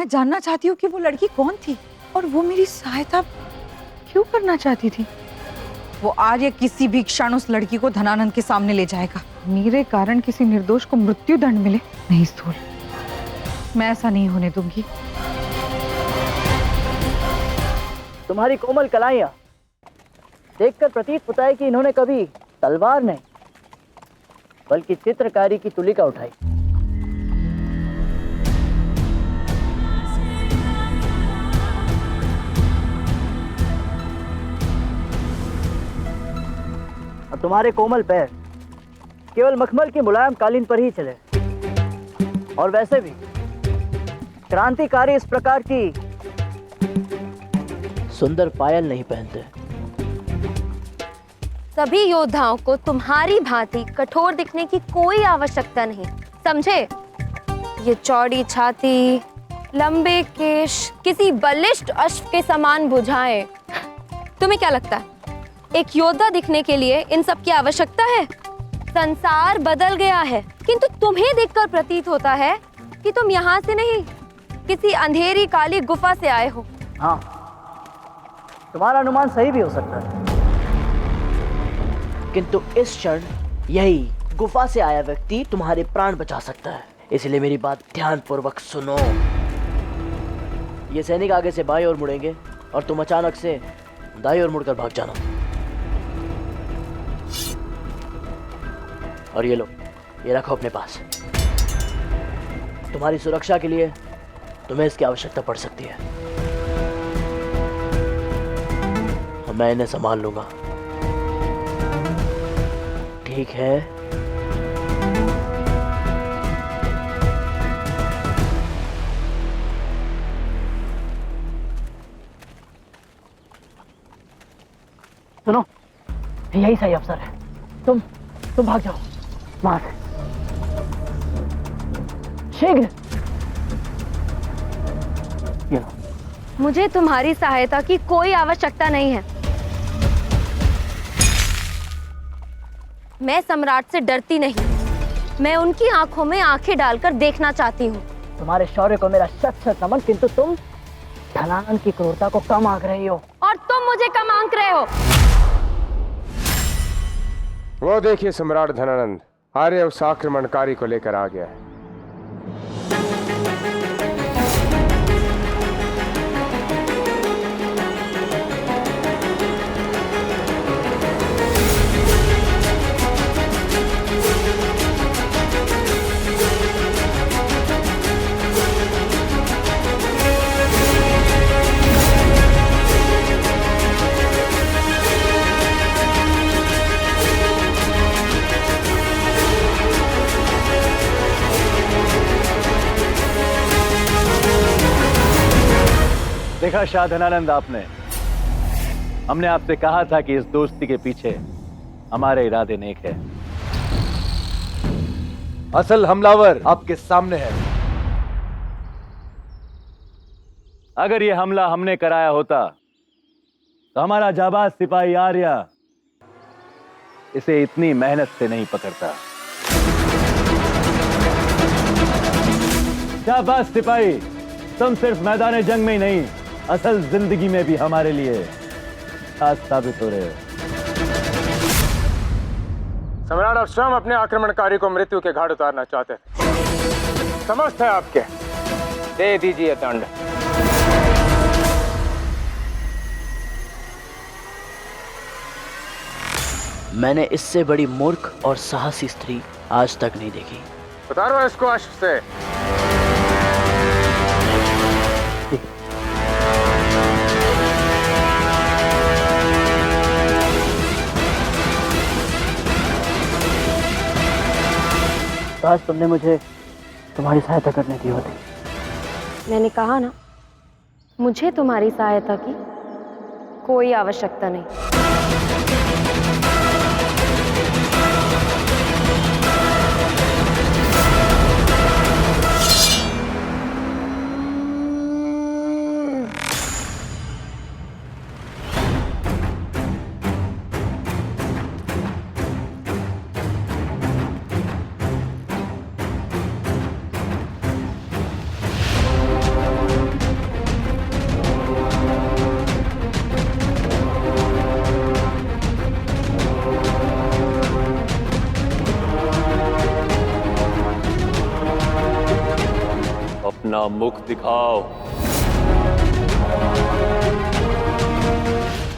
मैं जानना चाहती हूँ कि वो लड़की कौन थी और वो मेरी सहायता क्यों करना चाहती थी। वो आर्य किसी भी क्षण उस लड़की को धनानंद के सामने ले जाएगा। मेरे कारण किसी निर्दोष को मृत्यु दंड मिले नहीं स्थूल, मैं ऐसा नहीं होने दूंगी। तुम्हारी कोमल कलाइयां देखकर प्रतीत होता है कि इन्होंने कभी तलवार नहीं बल्कि चित्रकारी की तुलिका उठाई। और तुम्हारे कोमल पैर केवल मखमल की मुलायम कालीन पर ही चले। और वैसे भी क्रांतिकारी इस प्रकार की सुंदर पायल नहीं पहनते। सभी योद्धाओं को तुम्हारी भांति कठोर दिखने की कोई आवश्यकता नहीं, समझे? ये चौड़ी छाती, लंबे केश किसी बलिष्ठ अश्व के समान बुझाएं। तुम्हें क्या लगता है एक योद्धा दिखने के लिए इन सब की आवश्यकता है? संसार बदल गया है, किंतु तुम्हें देखकर प्रतीत होता है कि तुम यहाँ से नहीं किसी अंधेरी काली गुफा से आए हो। हाँ, तुम्हारा अनुमान सही भी हो सकता है, किंतु इस क्षण यही गुफा से आया व्यक्ति तुम्हारे प्राण बचा सकता है। इसलिए मेरी बात ध्यानपूर्वक सुनो। ये सैनिक आगे से बाएं ओर मुड़ेंगे और तुम अचानक से दाईं ओर मुड़कर भाग जाना। और ये लो, ये रखो अपने पास। तुम्हारी सुरक्षा के लिए तुम्हें इसकी आवश्यकता पड़ सकती है। मैं इन्हें संभाल लूंगा, ठीक है? सुनो, यही सही अवसर है। तुम भाग जाओ वहां से शीघ्र। ये लो। मुझे तुम्हारी सहायता की कोई आवश्यकता नहीं है। मैं सम्राट से डरती नहीं, मैं उनकी आंखों में आंखें डालकर देखना चाहती हूँ। तुम्हारे शौर्य को मेरा शत शत नमन, किंतु तुम धनानंद की क्रूरता को कम आंक रही हो। और तुम मुझे कम आंक रहे हो। वो देखिए, सम्राट धनानंद आर्य उस आक्रमणकारी को लेकर आ गया है। देखा शाह धनानंद, हमने आपसे कहा था कि इस दोस्ती के पीछे हमारे इरादे नेक है। असल हमलावर आपके सामने है। अगर यह हमला हमने कराया होता तो हमारा जाबाज सिपाही आर्या इसे इतनी मेहनत से नहीं पकड़ता। जाबाज सिपाही, तुम सिर्फ मैदान जंग में ही नहीं, असल जिंदगी में भी हमारे लिए खास साबित हो रहे हो। सम्राट अब स्वयं अपने आक्रमणकारी को मृत्यु के घाट उतारना चाहते हैं। समस्त है आपके, दे दीजिए दंड। मैंने इससे बड़ी मूर्ख और साहसी स्त्री आज तक नहीं देखी। उतारो इसको अश्व से। तो आज तुमने मुझे तुम्हारी सहायता करने दी होती। मैंने कहा ना, मुझे तुम्हारी सहायता की कोई आवश्यकता नहीं। अपना मुख दिखाओ।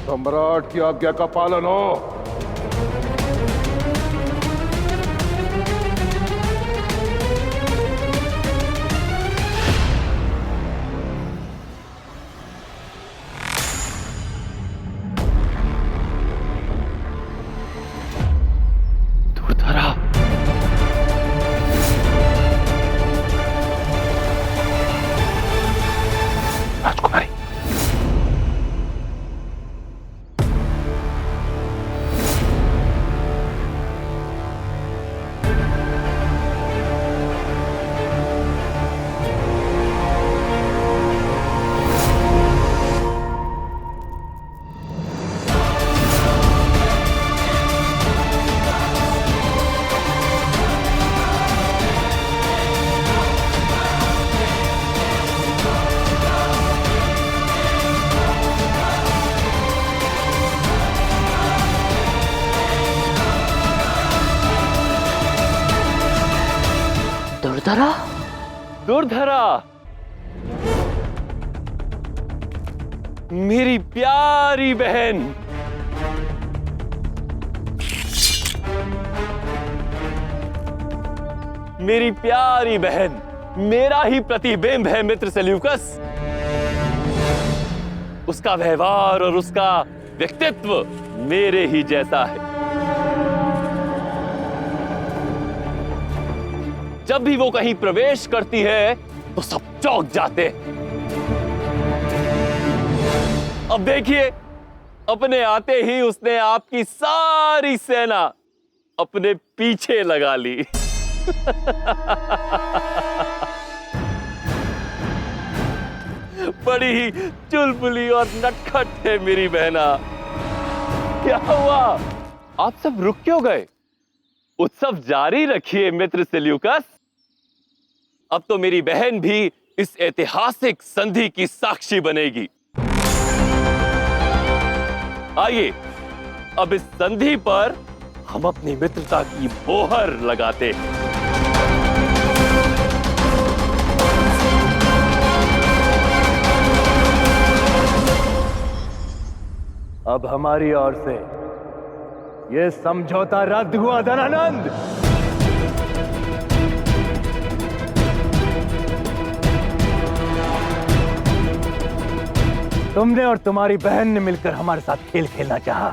सम्राट की आज्ञा का पालन हो। दुर्धरा, राजकुमारी, दुर्धरा, दुर्धरा, मेरी प्यारी बहन, मेरी प्यारी बहन, मेरा ही प्रतिबिंब है मित्र सेल्यूकस। उसका व्यवहार और उसका व्यक्तित्व मेरे ही जैसा है। जब भी वो कहीं प्रवेश करती है तो सब चौंक जाते। अब देखिए, अपने आते ही उसने आपकी सारी सेना अपने पीछे लगा ली। बड़ी ही चुलबुली और नटखट है मेरी बहना। क्या हुआ? आप सब रुक क्यों गए? उत्सव जारी रखिए मित्र सेल्यूकस। अब तो मेरी बहन भी इस ऐतिहासिक संधि की साक्षी बनेगी। आइए, अब इस संधि पर हम अपनी मित्रता की मोहर लगाते हैं। अब हमारी ओर से यह समझौता रद्द हुआ धनानंद। तुमने और तुम्हारी बहन ने मिलकर हमारे साथ खेल खेलना चाहा।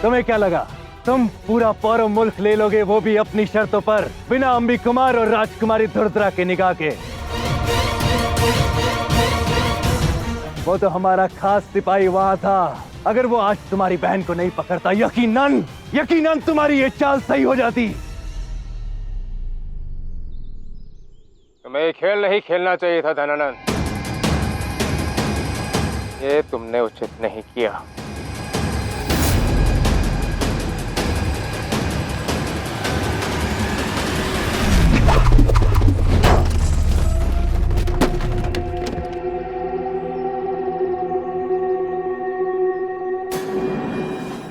तुम्हें क्या लगा तुम पूरा पौरव मुल्क ले लोगे, वो भी अपनी शर्तों पर, बिना अंबी कुमार और राजकुमारी दुर्धरा के निगाह के? वो तो हमारा खास सिपाही वहां था। अगर वो आज तुम्हारी बहन को नहीं पकड़ता, यकीनन तुम्हारी ये चाल सही हो जाती। तुम्हें ये खेल नहीं खेलना चाहिए था धनानंद। ये तुमने उचित नहीं किया।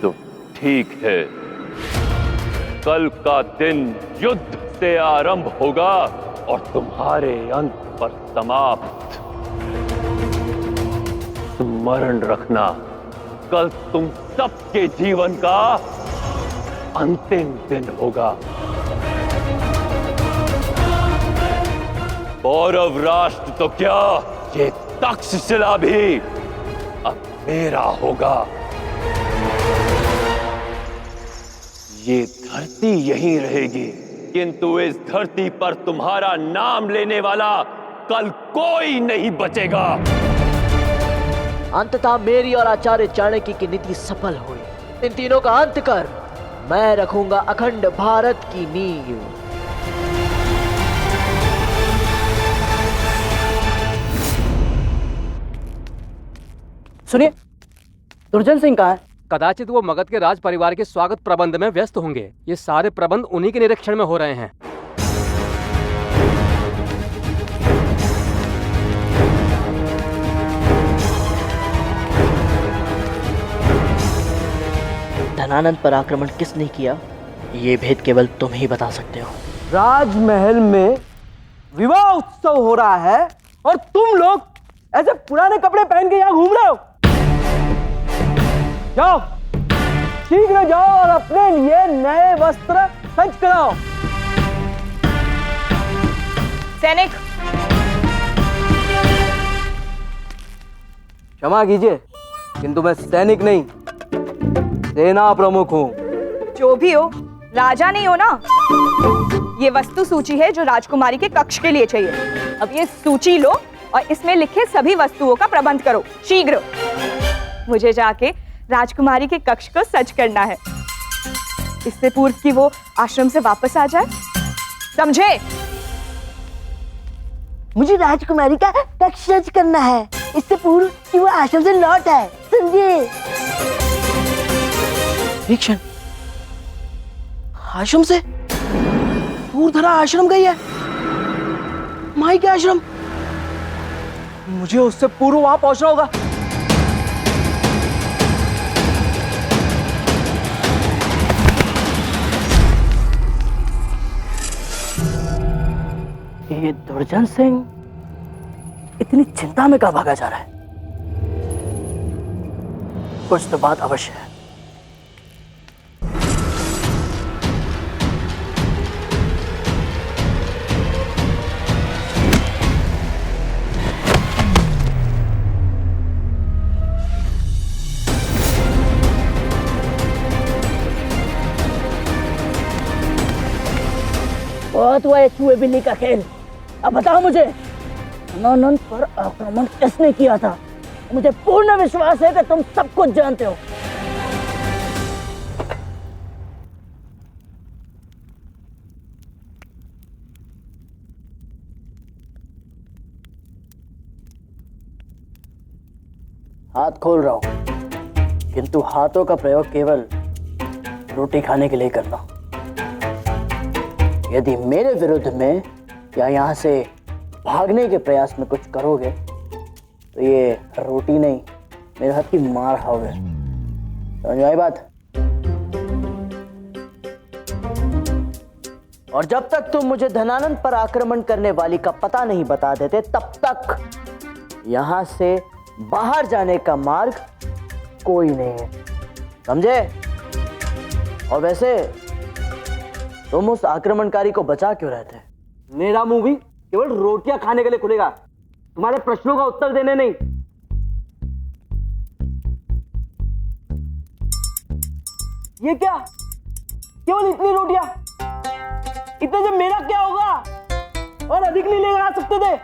तो ठीक है, कल का दिन युद्ध से आरंभ होगा और तुम्हारे अंत पर समाप्त। स्मरण रखना, कल तुम सबके जीवन का अंतिम दिन होगा। पौरव राष्ट्र तो क्या, ये तक्षशिला भी अब मेरा होगा। ये धरती यहीं रहेगी, किंतु इस धरती पर तुम्हारा नाम लेने वाला कल कोई नहीं बचेगा। अंततः मेरी और आचार्य चाणक्य की नीति सफल हुई। इन तीनों का अंत कर मैं रखूंगा अखंड भारत की नींव। सुनिए, दुर्जन सिंह कहाँ है? कदाचित वो मगध के राज परिवार के स्वागत प्रबंध में व्यस्त होंगे। ये सारे प्रबंध उन्हीं के निरीक्षण में हो रहे हैं। धनानंद पर आक्रमण किसने किया, ये भेद केवल तुम ही बता सकते हो। राजमहल में विवाह उत्सव हो रहा है और तुम लोग ऐसे पुराने कपड़े पहन के यहाँ घूम रहे हो। जाओ, शीघ्र जाओ और अपने लिए नए वस्त्र सज कराओ। सैनिक, क्षमा कीजिए, किंतु मैं सैनिक नहीं, सेना प्रमुख हूँ। जो भी हो, राजा नहीं हो ना। ये वस्तु सूची है जो राजकुमारी के कक्ष के लिए चाहिए। अब ये सूची लो और इसमें लिखे सभी वस्तुओं का प्रबंध करो शीघ्र। मुझे जाके राजकुमारी के कक्ष को सज करना है, इससे पूर्व कि वो आश्रम से वापस आ जाए, समझे? मुझे राजकुमारी का कक्ष सज करना है, इससे पूर्व कि वो आश्रम से लौट आए, समझे? भीक्षण आश्रम से दूरधरा आश्रम गई है, माई के आश्रम। मुझे उससे पूर्व वहां पहुंचना होगा। ये दुर्जन सिंह इतनी चिंता में कहाँ भागा जा रहा है? कुछ तो बात अवश्य है। बहुत हुआ ये चूहे बिल्ली का खेल। अब बताओ मुझे, धनानंद पर आक्रमण किसने किया था? मुझे पूर्ण विश्वास है कि तुम सब कुछ जानते हो। हाथ खोल रहा हूं, किंतु हाथों का प्रयोग केवल रोटी खाने के लिए करना। यदि मेरे विरुद्ध में या यहाँ से भागने के प्रयास में कुछ करोगे तो ये रोटी नहीं, मेरे हाथ की मार खाओगे। समझ में आई बात? और जब तक तुम मुझे धनानंद पर आक्रमण करने वाली का पता नहीं बता देते, तब तक यहां से बाहर जाने का मार्ग कोई नहीं है, समझे? और वैसे तुम उस आक्रमणकारी को बचा क्यों रहते? मेरा मुंह भी केवल रोटियां खाने के लिए खुलेगा, तुम्हारे प्रश्नों का उत्तर देने नहीं। ये क्या? केवल इतनी रोटियां? इतने से मेरा क्या होगा? और अधिक नहीं लेकर आ सकते थे?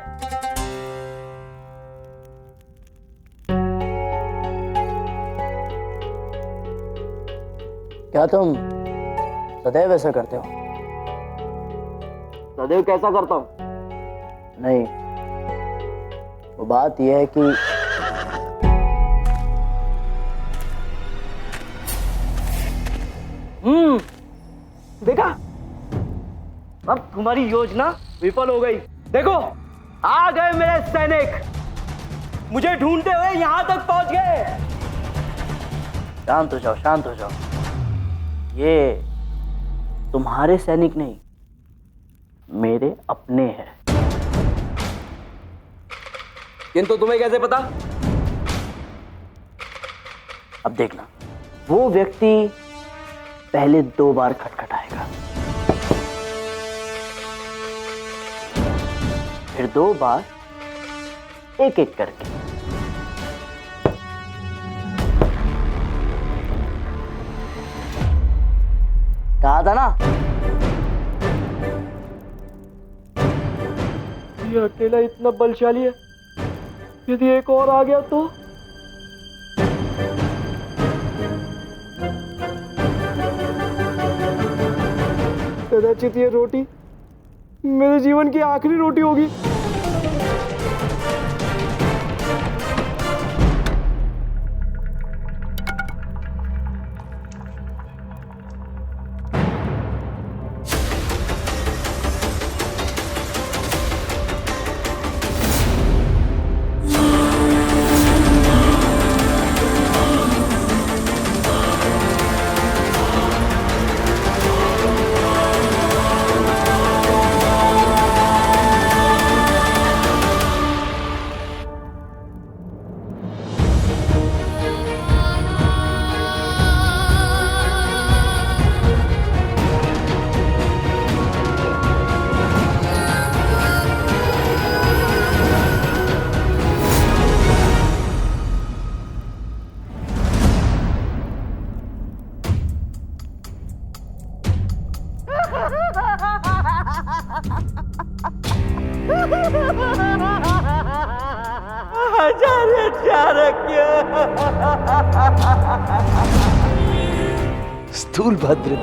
क्या तुम सदैव ऐसा करते हो? सदैव कैसा करता हूं? नहीं, वो बात यह है कि देखा, अब तुम्हारी योजना विफल हो गई। देखो, आ गए मेरे सैनिक, मुझे ढूंढते हुए यहां तक पहुंच गए। शांत हो जाओ, शांत हो जाओ। ये तुम्हारे सैनिक नहीं, मेरे अपने हैं। किंतु तुम्हें कैसे पता? अब देखना, वो व्यक्ति पहले 2 बार खटखटाएगा, फिर 2 बार, एक एक करके। कहा था ना, ये अकेला इतना बलशाली है, यदि एक और आ गया तो? कदाचित ये रोटी मेरे जीवन की आखिरी रोटी होगी। स्थूल भद्र